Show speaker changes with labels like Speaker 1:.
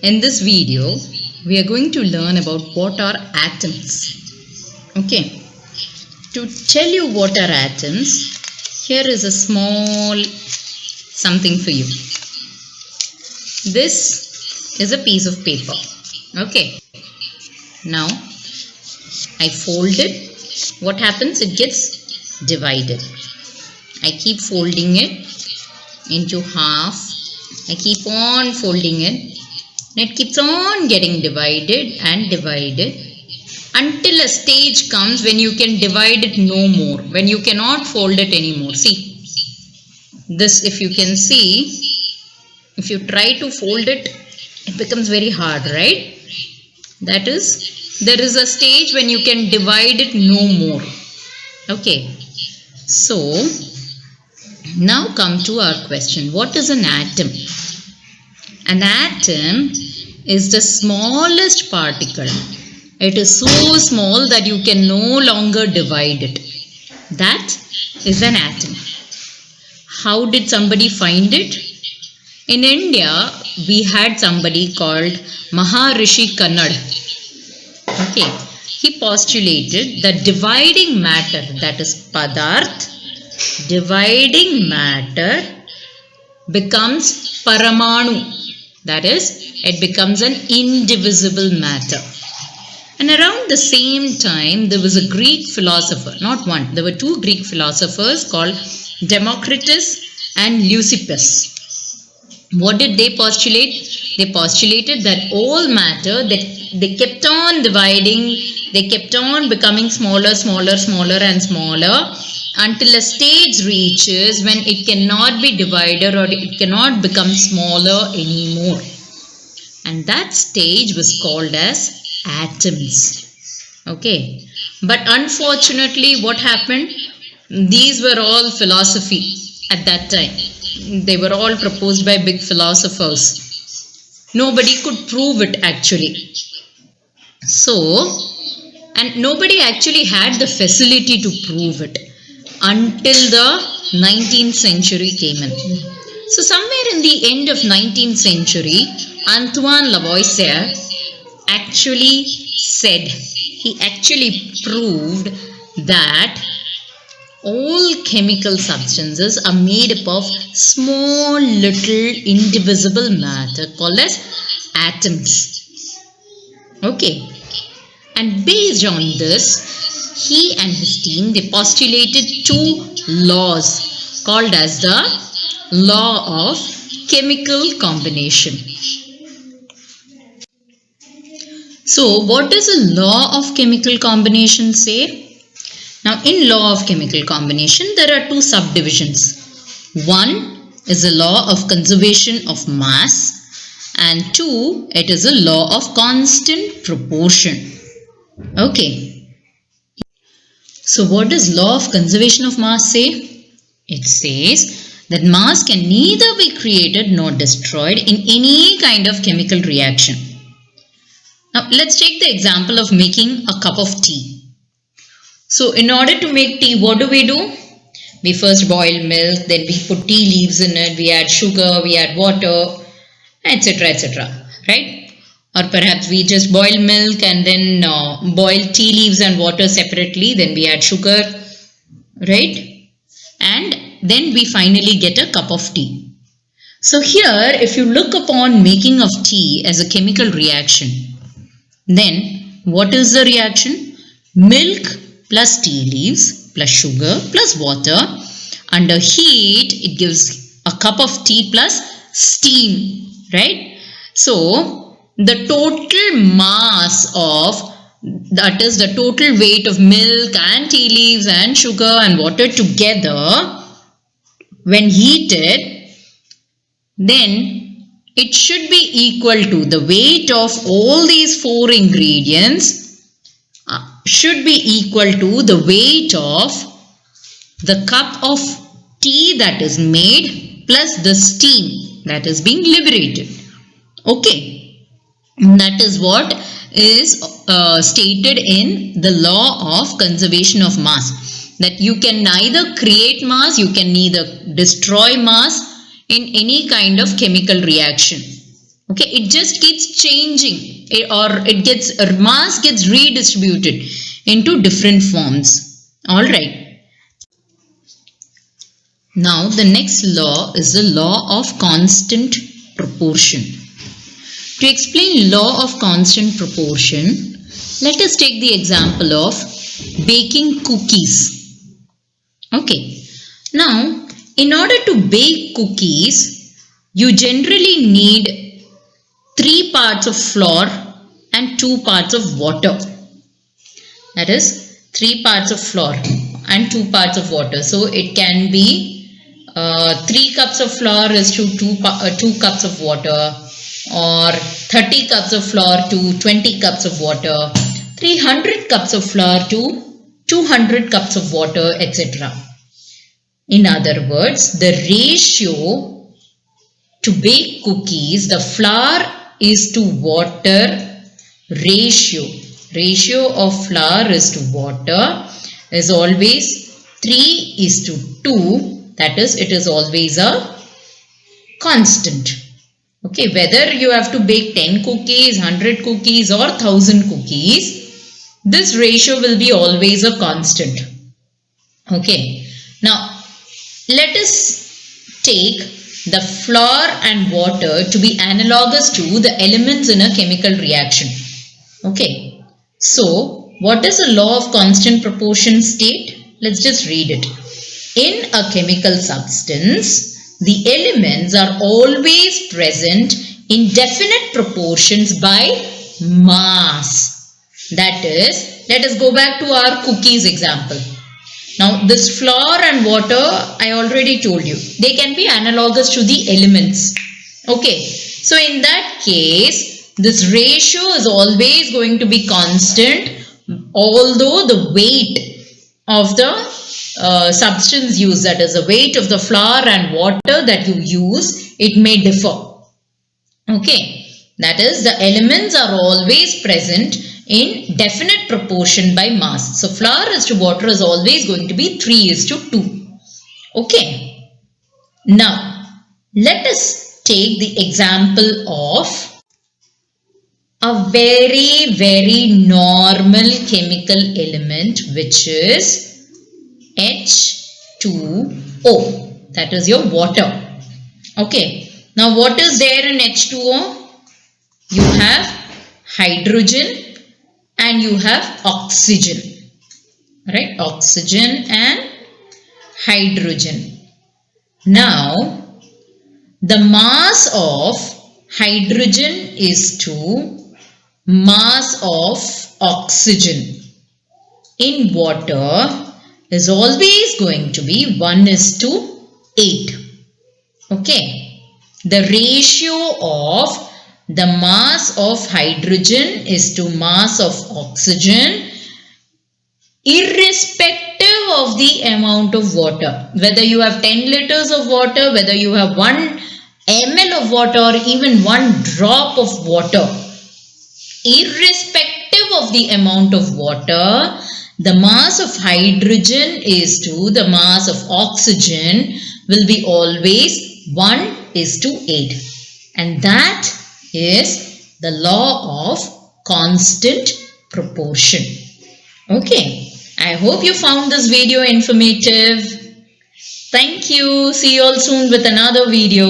Speaker 1: In this video, we are going to learn about what are atoms. Okay, to tell you what are atoms, here is a small something for you. This is a piece of paper. Okay, now I fold it. What happens? It gets divided. I keep folding it into half. I keep on folding it. It keeps on getting divided and divided until a stage comes when you can divide it no more, when you cannot fold it anymore. See, this, if you can see, if you try to fold it, it becomes very hard, right? That is, there is a stage when you can divide it no more. Okay, so now come to our question. What is an atom? An atom is the smallest particle. It is so small that you can no longer divide it. That is an atom. How did somebody find it? In India, we had somebody called Maharishi Kannad. Okay, he postulated that dividing matter, that is Padarth, dividing matter becomes Paramanu. That is, it becomes an indivisible matter. And around the same time, there was a Greek philosopher, not one, there were two Greek philosophers called Democritus and Leucippus. What did they postulate? They postulated that all matter, that they kept on dividing, they kept on becoming smaller, smaller, smaller and smaller until a stage reaches when it cannot be divided or it cannot become smaller anymore. And that stage was called as atoms. Okay. But unfortunately, what happened? These were all philosophy at that time. They were all proposed by big philosophers. Nobody could prove it actually. So, and nobody actually had the facility to prove it until the 19th century came in. So somewhere in the end of 19th century, Antoine Lavoisier actually said, he actually proved that all chemical substances are made up of small little indivisible matter called as atoms. Okay. And based on this, he and his team, they postulated two laws called as the law of chemical combination. So, what does the law of chemical combination say? Now, in law of chemical combination, there are two subdivisions. One is the law of conservation of mass, and two, it is a law of constant proportion. Okay. So what does law of conservation of mass say? It says that mass can neither be created nor destroyed in any kind of chemical reaction. Now let's take the example of making a cup of tea. So in order to make tea, what do? We first boil milk, then we put tea leaves in it, we add sugar, we add water, etc., right? Or perhaps we just boil milk and then boil tea leaves and water separately, then we add sugar, right? And then we finally get a cup of tea. So here, if you look upon making of tea as a chemical reaction, then what is the reaction? Milk plus tea leaves plus sugar plus water. Under heat, it gives a cup of tea plus steam, right? So the total mass of, that is the total weight of milk and tea leaves and sugar and water together, when heated, then it should be equal to the weight of all these four ingredients should be equal to the weight of the cup of tea that is made plus the steam that is being liberated. Okay. That is what is stated in the law of conservation of mass. That you can neither create mass, you can neither destroy mass in any kind of chemical reaction. Okay, it just keeps changing, mass gets redistributed into different forms. All right. Now the next law is the law of constant proportion. To explain law of constant proportion, let us take the example of baking cookies. Okay. Now, in order to bake cookies, you generally need 3 parts of flour and 2 parts of water. That is 3 parts of flour and 2 parts of water. So it can be 3 cups of flour is to 2 cups of water, or 30 cups of flour to 20 cups of water, 300 cups of flour to 200 cups of water, etc. In other words, the ratio to bake cookies, the flour is to water ratio of flour is to water is always 3:2. That is, it is always a constant. Okay, whether you have to bake 10 cookies, 100 cookies or 1000 cookies, this ratio will be always a constant. Okay, now let us take the flour and water to be analogous to the elements in a chemical reaction. Okay, so what does the law of constant proportion state? Let's just read it. In a chemical substance, the elements are always present in definite proportions by mass. That is, let us go back to our cookies example. Now, this flour and water, I already told you, they can be analogous to the elements. Okay, so in that case, this ratio is always going to be constant, although the weight of the substance used, that is the weight of the flour and water that you use, it may differ. Okay, that is, the elements are always present in definite proportion by mass. So flour is to water is always going to be 3:2. Okay, now let us take the example of a very normal chemical element, which is H2O, that is your water. Okay, now what is there in H2O? You have hydrogen and you have oxygen, right? Oxygen and hydrogen. Now, the mass of hydrogen is to mass of oxygen in water is always going to be 1:8. Okay, the ratio of the mass of hydrogen is to mass of oxygen, irrespective of the amount of water. Whether you have 10 liters of water, whether you have 1 ml of water or even 1 drop of water, irrespective of the amount of water, the mass of hydrogen is to the mass of oxygen will be always 1:8. And that is the law of constant proportion. Okay, I hope you found this video informative. Thank you. See you all soon with another video.